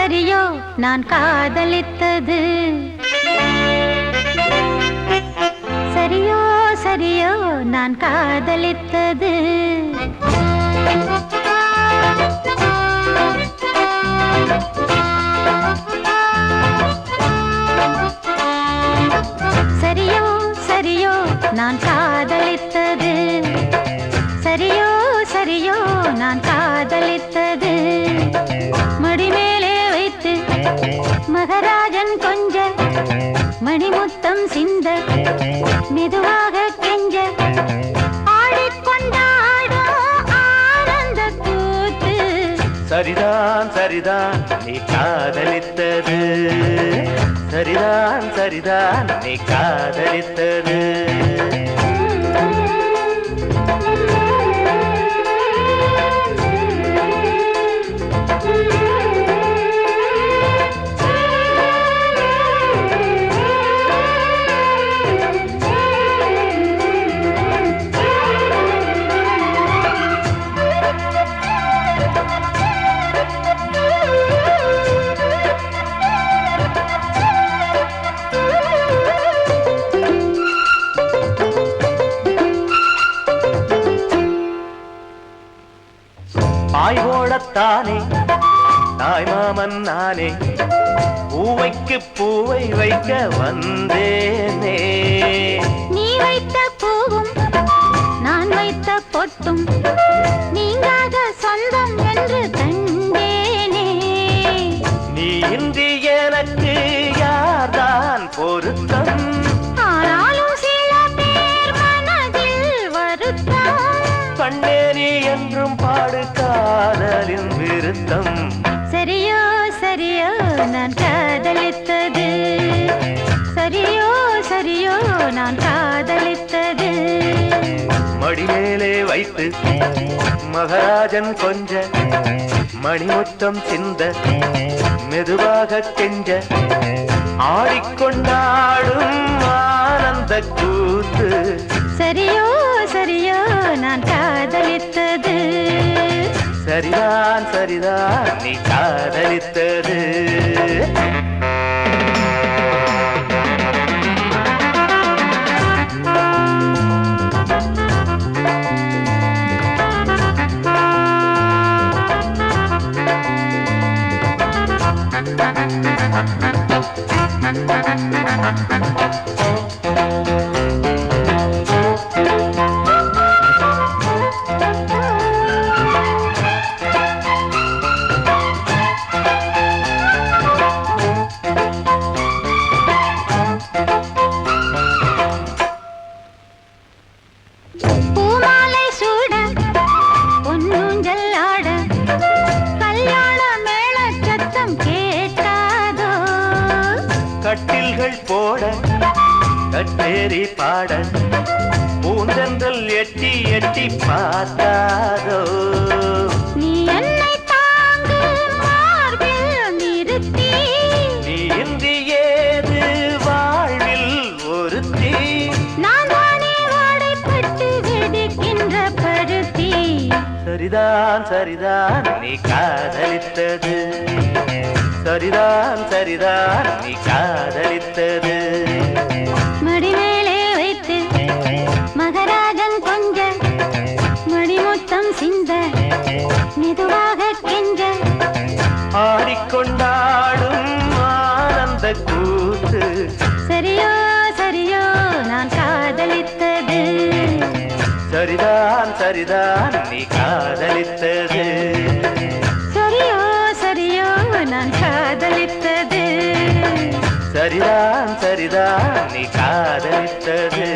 சரியோ நான் காதலித்தது? சரியோ சரியோ நான் காதலித்தது? சரியோ சரியோ நான் காதலித்தது? சரியோ சரியோ நான் காதலித்தது? மடிமேலே வைத்து மகராஜன் கொஞ்ச மணிமுத்தம் சிந்த மெதுவாக கெஞ்ச ஆடிக்கொண்டாடும் ஆனந்த கூத்து. சரிதான் சரிதான் நீ காதலித்தது, சரிதான் சரிதான் நீ காதலித்தது. பாய் ஓடத்தானே தாய் மாமன் நானே, பூவைக்கு பூவை வைக்க வந்தேனே. நீ வைத்த பூவும் நான் வைத்த பொட்டும் நீங்காத சொந்தம் என்று கண்டேனே. நீ இன்றி எனக்கு யார்தான் பொருத்தம்? ஆனாலும் சில பேர் மனதில் வருத்தம். கண்ணே நீ என்றும் பாடு காதலின் விருத்தம். சரியோ சரியோ நான் காதலித்தது? சரியோ சரியோ நான் காதலித்தது? மடிமேலே வைத்து மகராஜன் கொஞ்ச மணிமுத்தம் சிந்த மெதுவாக கெஞ்ச ஆடிக்கொண்டாடும் ஆனந்த கூத்து. சரியோ சரியோ நான் காதலித்தது? சரிதான் சரிதான் நீ காதலித்தது. பூமாலை சூட பொன்னூஞ்சல் ஆட கல்யாண மேள சத்தம் கேட்டாதோ? கட்டில்கள் போட கட்டேரி பாட பூந்தென்றல் எட்டி எட்டி பார்த்தாதோ? நீ என்னை தாங்கு மார்பில் நிறுத்தி, நீ இன்றி ஏது வாழ்வில் ஒருத்தி? நான் தானே வாடைப்பட்டு வெடிக்கின்ற பருத்தி. சரிதான் சரிதான் நீ காதலித்தது, சரிதான் சரிதான் நீ காதலித்தது. மடிமேலே வைத்து மகராஜன் கொஞ்ச மணிமுத்தம் சிந்த மெதுவாக கெஞ்ச ஆடிக்கொண்டாடும் ஆனந்த கூத்து. சரியோ சரியோ நான் காதலித்தது? சரிதான் சரிதான் நீ காதலித்தது. சரியோ சரியோ நான் காதலித்தது? சரிதான் சரிதான் நீ காதலித்தது.